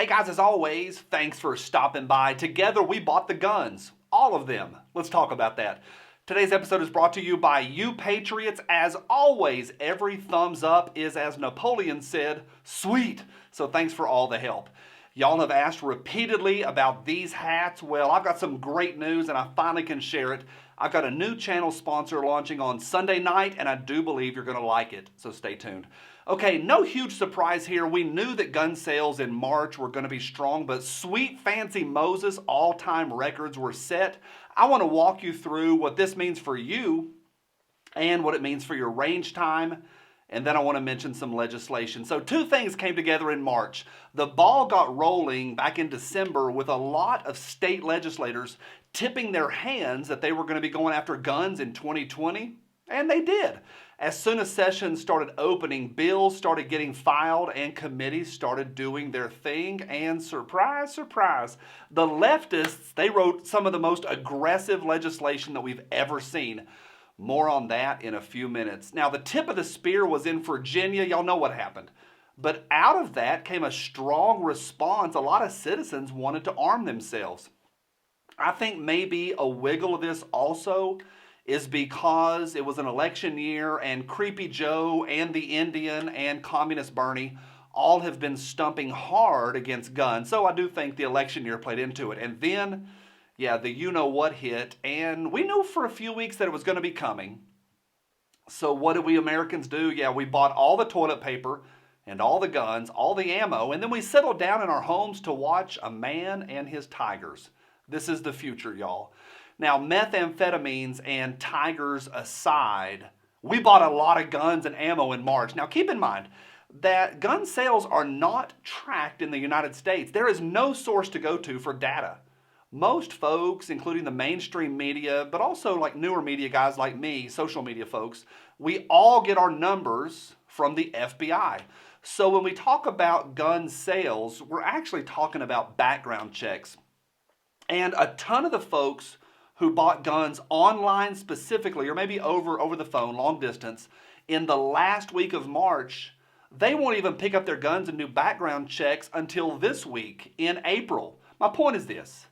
Hey guys, as always, thanks for stopping by. Together we bought the guns. All of them. Let's talk about that. Today's episode is brought to you by you Patriots. As always, every thumbs up is, as Napoleon said, sweet. So thanks for all the help. Y'all have asked repeatedly about these hats. Well, I've got some great news and I finally can share it. I've got a new channel sponsor launching on Sunday night and I do believe you're going to like it. So stay tuned. Okay, no huge surprise here. We knew that gun sales in March were going to be strong, but sweet fancy Moses all-time records were set. I want to walk you through what this means for you and what it means for your range time. And then I want to mention some legislation. So two things came together in March. The ball got rolling back in December with a lot of state legislators tipping their hands that they were going to be going after guns in 2020. And they did. As soon as sessions started opening, bills started getting filed and committees started doing their thing. And surprise, surprise, the leftists, they wrote some of the most aggressive legislation that we've ever seen. More on that in a few minutes. Now, the tip of the spear was in Virginia. Y'all know what happened. But out of that came a strong response. A lot of citizens wanted to arm themselves. I think maybe a wiggle of this also is because it was an election year and Creepy Joe and the Indian and Communist Bernie all have been stumping hard against guns. So I do think the election year played into it. And then, yeah, the you-know-what hit, and we knew for a few weeks that it was going to be coming. So what did we Americans do? Yeah, we bought all the toilet paper and all the guns, all the ammo, and then we settled down in our homes to watch a man and his tigers. This is the future, y'all. Now, methamphetamines and tigers aside, we bought a lot of guns and ammo in March. Now, keep in mind that gun sales are not tracked in the United States. There is no source to go to for data. Most folks, including the mainstream media, but also like newer media guys like me, social media folks, we all get our numbers from the FBI. So when we talk about gun sales, we're actually talking about background checks. And a ton of the folks who bought guns online specifically, or maybe over the phone, long distance, in the last week of March, they won't even pick up their guns and do background checks until this week in April. My point is this.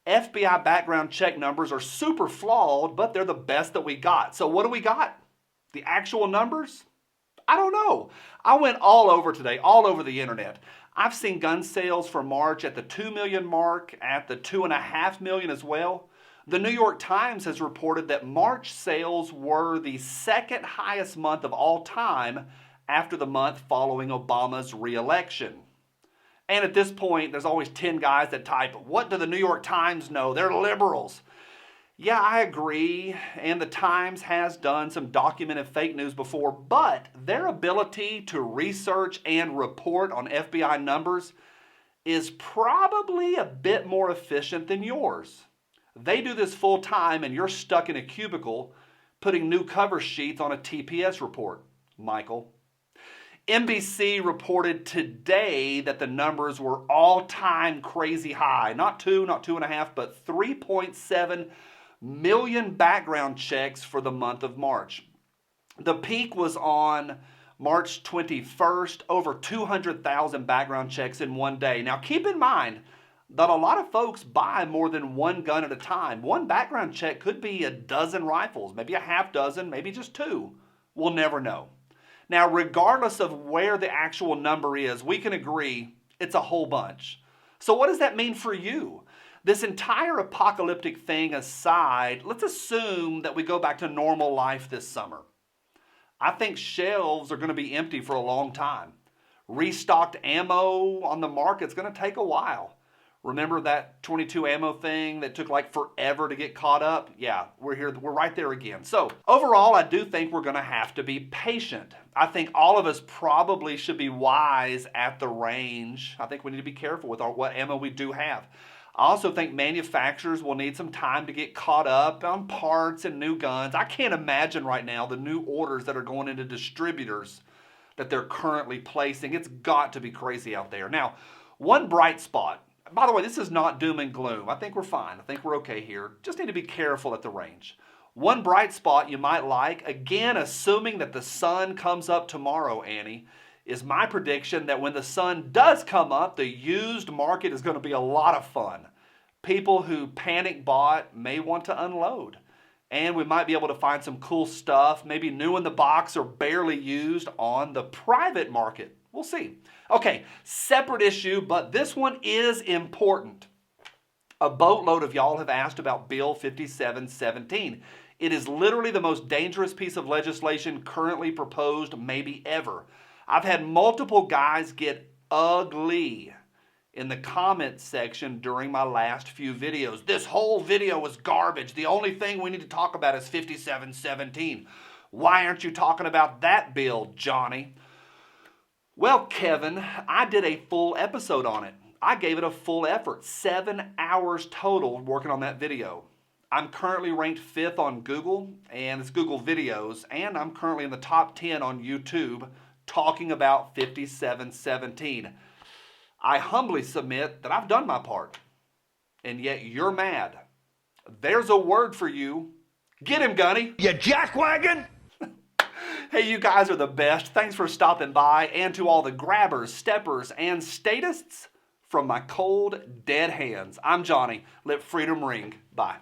FBI background check numbers are super flawed, but they're the best that we got. So what do we got? The actual numbers? I don't know. I went all over today, all over the internet. I've seen gun sales for March at the 2 million mark, at the 2.5 million as well. The New York Times has reported that March sales were the second highest month of all time after the month following Obama's re-election. And at this point, there's always 10 guys that type, "What do the New York Times know? They're liberals." Yeah, I agree, and the Times has done some documented fake news before, but their ability to research and report on FBI numbers is probably a bit more efficient than yours. They do this full time and you're stuck in a cubicle putting new cover sheets on a TPS report, Michael. NBC reported today that the numbers were all-time crazy high. Not 2, not 2.5, but 3.7 million background checks for the month of March. The peak was on March 21st, over 200,000 background checks in one day. Now keep in mind that a lot of folks buy more than one gun at a time. One background check could be a dozen rifles, maybe a half dozen, maybe just 2. We'll never know. Now, regardless of where the actual number is, we can agree it's a whole bunch. So what does that mean for you? This entire apocalyptic thing aside, let's assume that we go back to normal life this summer. I think shelves are going to be empty for a long time. Restocked ammo on the market's going to take a while. Remember that 22 ammo thing that took like forever to get caught up? Yeah, we're here. We're right there again. So overall, I do think we're going to have to be patient. I think all of us probably should be wise at the range. I think we need to be careful with what ammo we do have. I also think manufacturers will need some time to get caught up on parts and new guns. I can't imagine right now the new orders that are going into distributors that they're currently placing. It's got to be crazy out there. Now, one bright spot. By the way, this is not doom and gloom. I think we're fine. I think we're okay here. Just need to be careful at the range. One bright spot you might like, again, assuming that the sun comes up tomorrow, Annie, is my prediction that when the sun does come up, the used market is going to be a lot of fun. People who panic bought may want to unload. And we might be able to find some cool stuff, maybe new in the box or barely used on the private market. We'll see. Okay, separate issue, but this one is important. A boatload of y'all have asked about Bill 5717. It is literally the most dangerous piece of legislation currently proposed, maybe ever. I've had multiple guys get ugly in the comments section during my last few videos. This whole video was garbage. The only thing we need to talk about is 5717. Why aren't you talking about that bill, Johnny? Well, Kevin, I did a full episode on it. I gave it a full effort, 7 hours total working on that video. I'm currently ranked 5th on Google, and it's Google Videos, and I'm currently in the top 10 on YouTube talking about 5717. I humbly submit that I've done my part, and yet you're mad. There's a word for you. Get him, Gunny. You jackwagon! Hey, you guys are the best. Thanks for stopping by, and to all the grabbers, steppers, and statists, from my cold, dead hands, I'm Johnny. Let freedom ring. Bye.